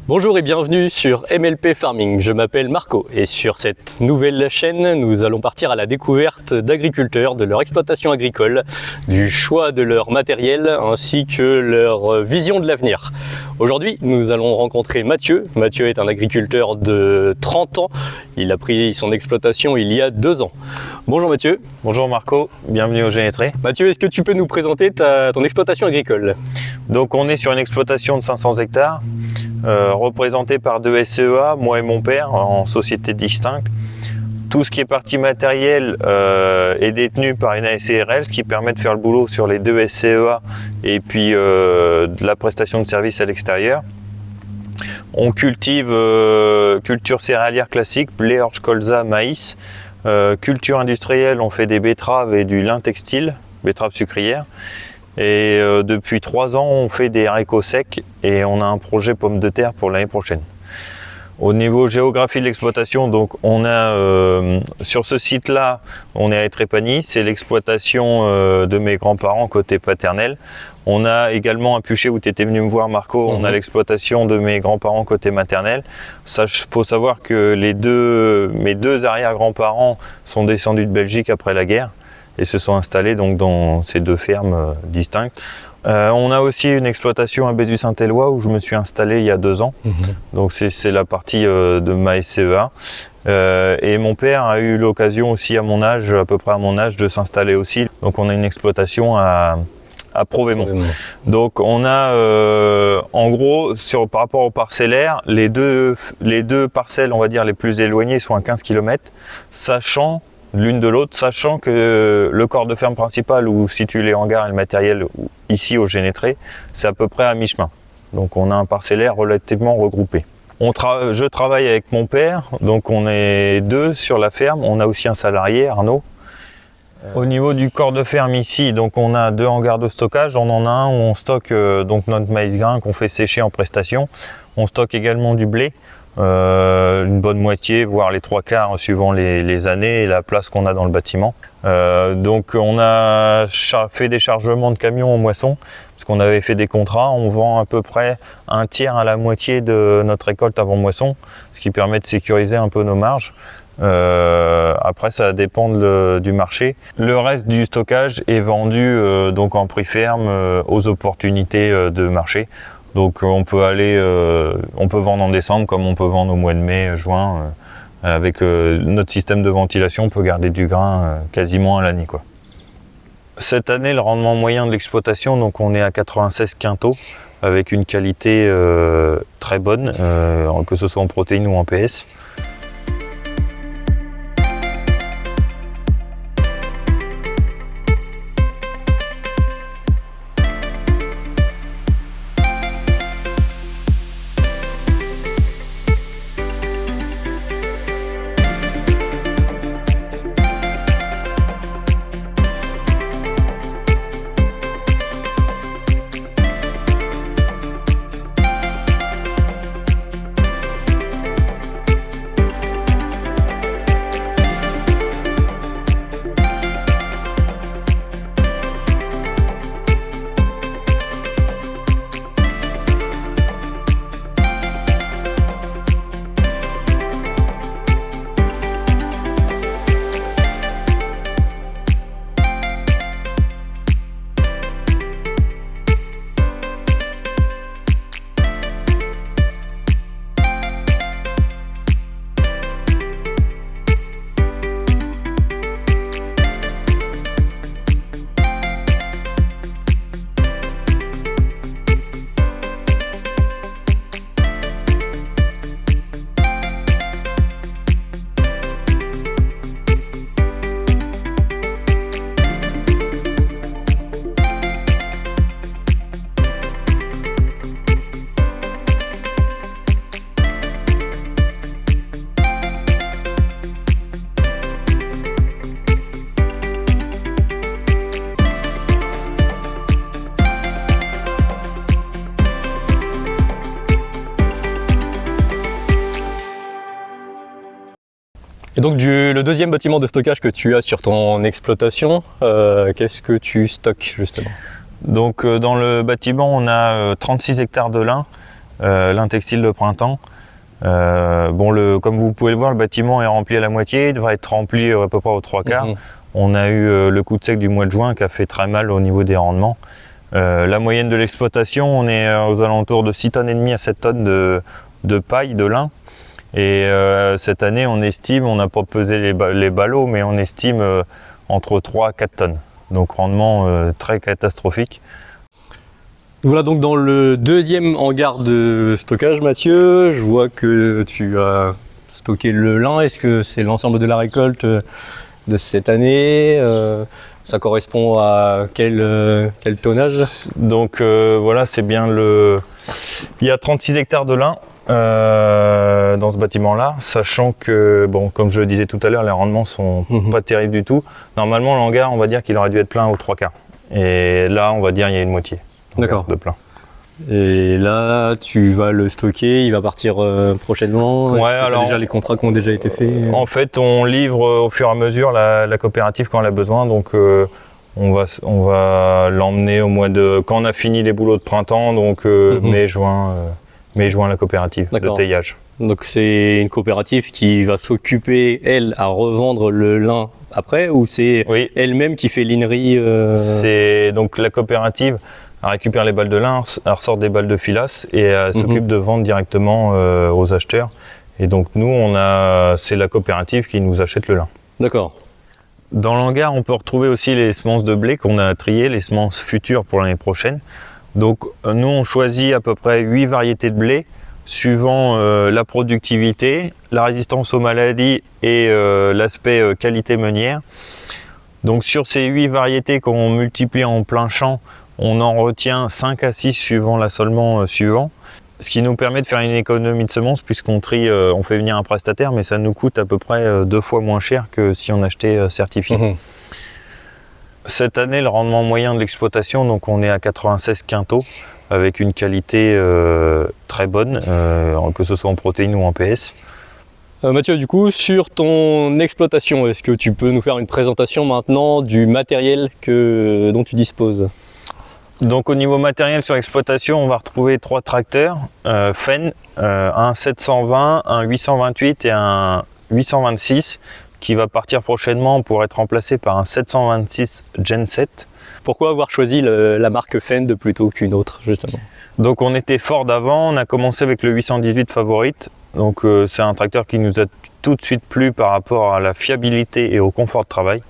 Bonjour et bienvenue sur MLP Farming, je m'appelle Marco et sur cette nouvelle chaîne nous allons partir à la découverte d'agriculteurs, de leur exploitation agricole, du choix de leur matériel ainsi que leur vision de l'avenir. Aujourd'hui nous allons rencontrer Mathieu. Mathieu est un agriculteur de 30 ans, il a pris son exploitation il y a 2 ans. Bonjour Mathieu. Bonjour Marco, bienvenue au Génétré. Mathieu, est-ce que tu peux nous présenter ton exploitation agricole? Donc on est sur une exploitation de 500 hectares. Représenté par 2 SCEA, moi et mon père, en société distincte. Tout ce qui est partie matérielle est détenu par une ASCRL, ce qui permet de faire le boulot sur les 2 SCEA et puis de la prestation de service à l'extérieur. On cultive culture céréalière classique, blé, orge, colza, maïs. Culture industrielle, on fait des betteraves et du lin textile, betteraves sucrières. Et depuis 3 ans, on fait des haricots secs et on a un projet pommes de terre pour l'année prochaine. Au niveau géographie de l'exploitation, donc on a sur ce site-là, on est à Étrépagny, c'est l'exploitation de mes grands-parents côté paternel. On a également à Puché où tu étais venu me voir Marco, on a l'exploitation de mes grands-parents côté maternel. Ça, faut savoir que mes deux arrière-grands-parents sont descendus de Belgique après la guerre et se sont installés donc dans ces 2 fermes distinctes. On a aussi une exploitation à Bézu-Saint-Éloi où je me suis installé il y a 2 ans. Donc c'est la partie de ma SCEA. Et mon père a eu l'occasion aussi à peu près à mon âge, de s'installer aussi. Donc on a une exploitation à Provemont. Donc on a en gros par rapport au parcellaire, les deux parcelles on va dire les plus éloignées sont à 15 km, sachant l'une de l'autre, sachant que le corps de ferme principal où situe les hangars et le matériel ici au Génétré, c'est à peu près à mi-chemin. Donc on a un parcellaire relativement regroupé. Je travaille avec mon père, donc on est 2 sur la ferme, on a aussi un salarié, Arnaud. Au niveau du corps de ferme ici, donc on a 2 hangars de stockage, on en a un où on stocke donc notre maïs grain qu'on fait sécher en prestation. On stocke également du blé. Une bonne moitié, voire les 3/4 suivant les années et la place qu'on a dans le bâtiment. Donc on a fait des chargements de camions en moisson, parce qu'on avait fait des contrats, on vend à peu près 1/3 à la moitié de notre récolte avant moisson, ce qui permet de sécuriser un peu nos marges. Après ça dépend du marché. Le reste du stockage est vendu donc en prix ferme aux opportunités de marché. Donc on peut vendre en décembre comme on peut vendre au mois de mai, juin. Avec notre système de ventilation, on peut garder du grain quasiment à l'année, quoi. Cette année, le rendement moyen de l'exploitation, donc on est à 96 quintaux avec une qualité très bonne, que ce soit en protéines ou en PS. Et donc le deuxième bâtiment de stockage que tu as sur ton exploitation, qu'est-ce que tu stockes justement? Donc dans le bâtiment, on a 36 hectares de lin lin textile de printemps. Comme vous pouvez le voir, le bâtiment est rempli à la moitié, il devrait être rempli à peu près aux 3/4. On a eu le coup de sec du mois de juin qui a fait très mal au niveau des rendements. La moyenne de l'exploitation, on est aux alentours de 6,5 tonnes à 7 tonnes de paille, de lin. Et cette année, on estime, on n'a pas pesé les ballots, mais on estime entre 3 à 4 tonnes. Donc rendement très catastrophique. Voilà donc dans le deuxième hangar de stockage, Mathieu, je vois que tu as stocké le lin. Est-ce que c'est l'ensemble de la récolte de cette année? Ça correspond à quel tonnage? Donc voilà, c'est bien le... Il y a 36 hectares de lin dans ce bâtiment-là, sachant que, bon, comme je le disais tout à l'heure, les rendements sont pas terribles du tout. Normalement, le hangar, on va dire qu'il aurait dû être plein aux 3/4. Et là, on va dire qu'il y a une moitié. D'accord. De plein. Et là, tu vas le stocker, il va partir prochainement. Ouais, alors déjà les contrats qui ont déjà été faits. En fait, on livre au fur et à mesure la coopérative quand elle a besoin. Donc, on va l'emmener au mois de quand on a fini les boulots de printemps, donc mai-juin, la coopérative de taillage. Donc c'est une coopérative qui va s'occuper, elle, à revendre le lin après, ou c'est elle-même qui fait linerie C'est donc la coopérative. Elle récupère les balles de lin, elle ressort des balles de filasse et elle s'occupe de vendre directement aux acheteurs. Et donc nous, c'est la coopérative qui nous achète le lin. D'accord. Dans l'hangar, on peut retrouver aussi les semences de blé qu'on a triées, les semences futures pour l'année prochaine. Donc nous, on choisit à peu près 8 variétés de blé, suivant la productivité, la résistance aux maladies et l'aspect qualité meunière. Donc sur ces 8 variétés qu'on multiplie en plein champ, on en retient 5 à 6 suivant l'assolement suivant, ce qui nous permet de faire une économie de semences puisqu'on trie, on fait venir un prestataire, mais ça nous coûte à peu près 2 fois moins cher que si on achetait certifié. Cette année, le rendement moyen de l'exploitation, donc on est à 96 quintaux avec une qualité très bonne, que ce soit en protéines ou en PS. Mathieu, du coup, sur ton exploitation, est-ce que tu peux nous faire une présentation maintenant du matériel dont tu disposes? Donc au niveau matériel sur l'exploitation, on va retrouver 3 tracteurs Fenn, un 720, un 828 et un 826 qui va partir prochainement pour être remplacé par un 726 Gen 7. Pourquoi avoir choisi la marque Fenn plutôt qu'une autre justement? Donc on était fort d'avant, on a commencé avec le 818 Favorite. Donc c'est un tracteur qui nous a tout de suite plu par rapport à la fiabilité et au confort de travail.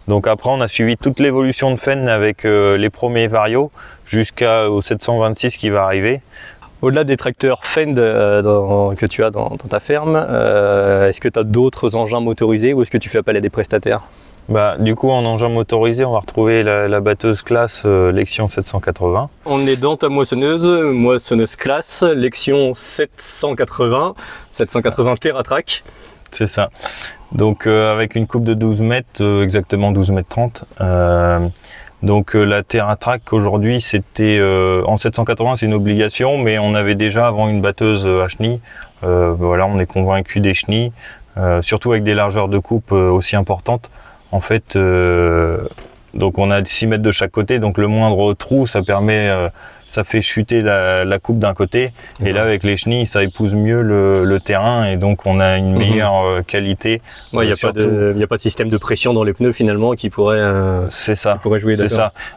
Donc après, on a suivi toute l'évolution de Fenn avec les premiers varios jusqu'au 726 qui va arriver. Au-delà des tracteurs Fenn que tu as dans ta ferme, est-ce que tu as d'autres engins motorisés ou est-ce que tu fais appel à des prestataires? Du coup, en engin motorisé, on va retrouver la batteuse classe Lexion 780. On est dans ta moissonneuse classe Lexion 780 TerraTrack. C'est ça. Donc avec une coupe de 12 mètres, exactement 12 mètres 30. Donc la TerraTrack aujourd'hui, c'était en 780, c'est une obligation, mais on avait déjà avant une batteuse à chenilles. Voilà, on est convaincu des chenilles, surtout avec des largeurs de coupe aussi importantes. En fait, donc on a 6 mètres de chaque côté, donc le moindre trou, ça permet, ça fait chuter la coupe d'un côté. Et là, avec les chenilles, ça épouse mieux le terrain et donc on a une meilleure qualité. Ouais, il n'y a pas de système de pression dans les pneus finalement qui pourrait, jouer. C'est ça.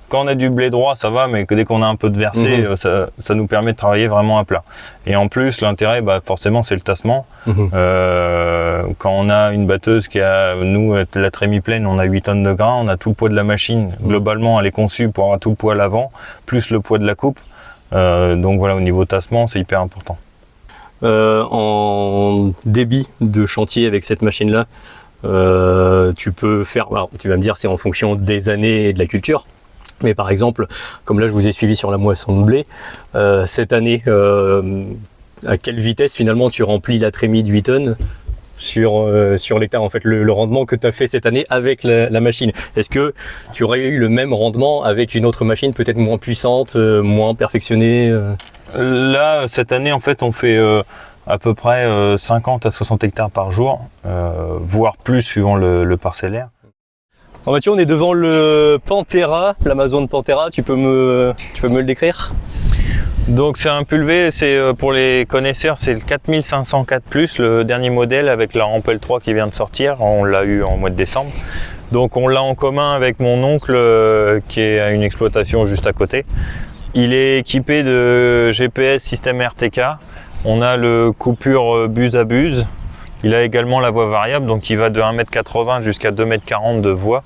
Quand on a du blé droit, ça va, mais dès qu'on a un peu de versé, ça nous permet de travailler vraiment à plat. Et en plus, l'intérêt, forcément, c'est le tassement. Quand on a une batteuse qui a, nous, la trémie pleine, on a 8 tonnes de grains, on a tout le poids de la machine. Globalement, elle est conçue pour avoir tout le poids à l'avant, plus le poids de la coupe. Donc voilà, au niveau tassement, c'est hyper important. En débit de chantier avec cette machine-là, tu peux faire, alors, tu vas me dire c'est en fonction des années et de la culture, mais par exemple, comme là je vous ai suivi sur la moisson de blé, cette année, à quelle vitesse finalement tu remplis la trémie de 8 tonnes sur l'hectare, en fait, le rendement que tu as fait cette année avec la machine? Est-ce que tu aurais eu le même rendement avec une autre machine, peut-être moins puissante, moins perfectionnée? Là, cette année, en fait, on fait à peu près 50 à 60 hectares par jour, voire plus suivant le parcellaire. Alors Mathieu, on est devant le Pantera, l'Amazon Pantera, tu peux me le décrire? Donc c'est un Pulvé, c'est pour les connaisseurs, c'est le 4504+, le dernier modèle avec la rampe L3 qui vient de sortir. On l'a eu en mois de décembre. Donc on l'a en commun avec mon oncle qui est à une exploitation juste à côté. Il est équipé de GPS système RTK. On a le coupure buse à buse. Il a également la voie variable, donc il va de 1,80 m jusqu'à 2,40 m de voie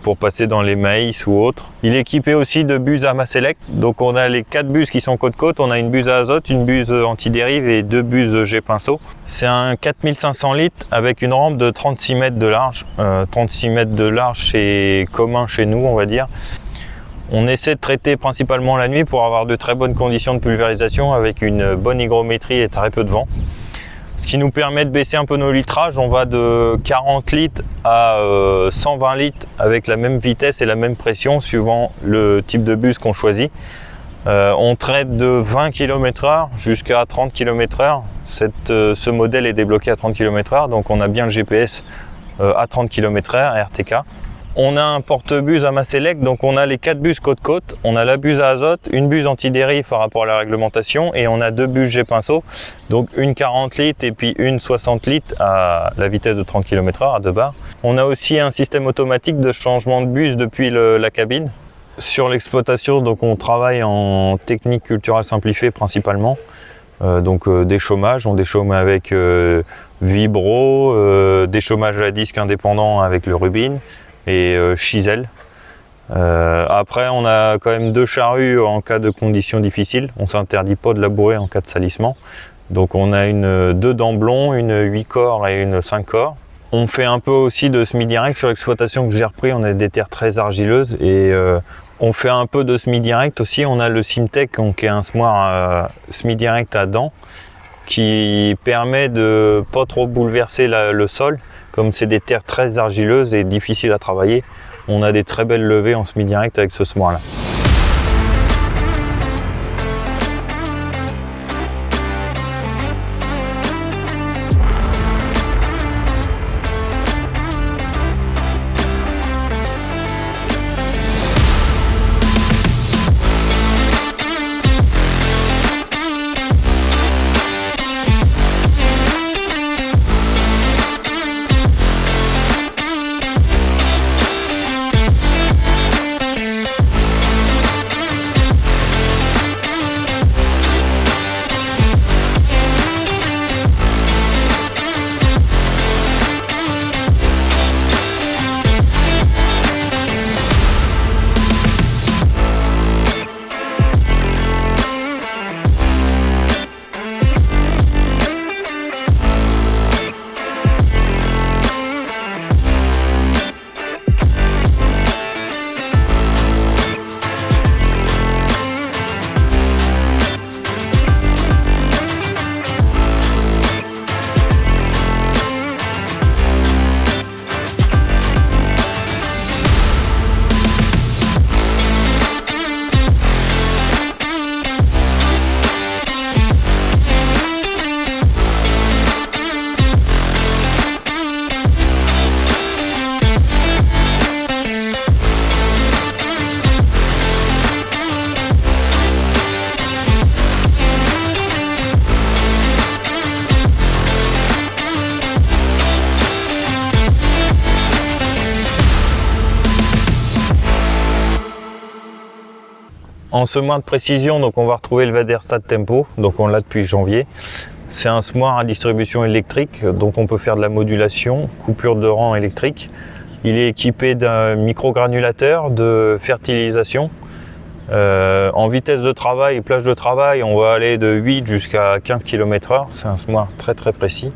pour passer dans les maïs ou autres. Il est équipé aussi de buses Arma Select. Donc on a les 4 buses qui sont côte-côte. On a une buse à azote, une buse anti-dérive et 2 buses G-pinceau. C'est un 4500 litres avec une rampe de 36 mètres de large. 36 mètres de large, c'est commun chez nous, on va dire. On essaie de traiter principalement la nuit pour avoir de très bonnes conditions de pulvérisation avec une bonne hygrométrie et très peu de vent. Ce qui nous permet de baisser un peu nos litrages. On va de 40 litres à 120 litres avec la même vitesse et la même pression suivant le type de buse qu'on choisit. On traite de 20 km/h jusqu'à 30 km/h. Ce modèle est débloqué à 30 km/h, donc on a bien le GPS à 30 km/h RTK. On a un porte-buse Arma Select, donc on a les 4 buses côte-côte, on a la buse à azote, une buse anti-dérive par rapport à la réglementation et on a 2 buses G-pinceau, donc une 40 litres et puis une 60 litres à la vitesse de 30 km/h à 2 barres. On a aussi un système automatique de changement de buse depuis la cabine. Sur l'exploitation, donc on travaille en technique culturale simplifiée principalement, déchaummage, on déchaume avec vibro, déchaummage à disque indépendant avec le Rubin et chisel. Après on a quand même 2 charrues en cas de conditions difficiles. On ne s'interdit pas de labourer en cas de salissement. Donc on a 2 d'emblon, une 8 corps et une 5 corps. On fait un peu aussi de semi-direct sur l'exploitation que j'ai repris. On a des terres très argileuses et on fait un peu de semi-direct aussi. On a le Simtech qui est un semoir semi-direct à dents qui permet de pas trop bouleverser le sol. Comme c'est des terres très argileuses et difficiles à travailler, on a des très belles levées en semi-direct avec ce semoir-là. En semoir de précision, donc on va retrouver le Väderstad Tempo, donc on l'a depuis janvier. C'est un semoir à distribution électrique, donc on peut faire de la modulation, coupure de rang électrique. Il est équipé d'un microgranulateur de fertilisation. En vitesse de travail et plage de travail, on va aller de 8 jusqu'à 15 km/h. C'est un semoir très très précis.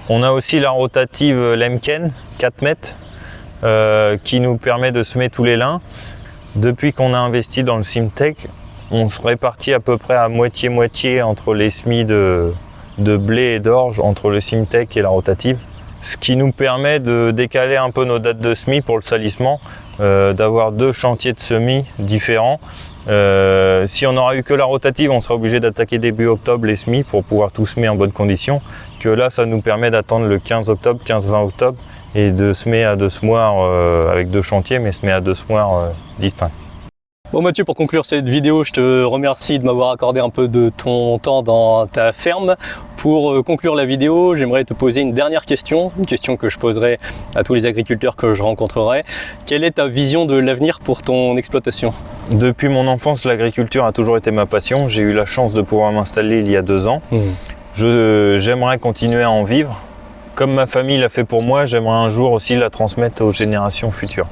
On a aussi la rotative Lemken 4 mètres qui nous permet de semer tous les lins. Depuis qu'on a investi dans le Simtech, on se répartit à peu près à moitié-moitié entre les semis de blé et d'orge, entre le Simtech et la rotative. Ce qui nous permet de décaler un peu nos dates de semis pour le salissement, d'avoir 2 chantiers de semis différents. Si on aura eu que la rotative, on sera obligé d'attaquer début octobre les semis pour pouvoir tout semer en bonnes conditions. Que là, ça nous permet d'attendre le 15 octobre, 15-20 octobre et de semer à 2 semoirs avec 2 chantiers, mais semer à 2 semoirs distincts. Bon Mathieu, pour conclure cette vidéo, je te remercie de m'avoir accordé un peu de ton temps dans ta ferme. Pour conclure la vidéo, j'aimerais te poser une dernière question, une question que je poserai à tous les agriculteurs que je rencontrerai. Quelle est ta vision de l'avenir pour ton exploitation? Depuis mon enfance, l'agriculture a toujours été ma passion. J'ai eu la chance de pouvoir m'installer il y a 2 ans. J'aimerais continuer à en vivre. Comme ma famille l'a fait pour moi, j'aimerais un jour aussi la transmettre aux générations futures.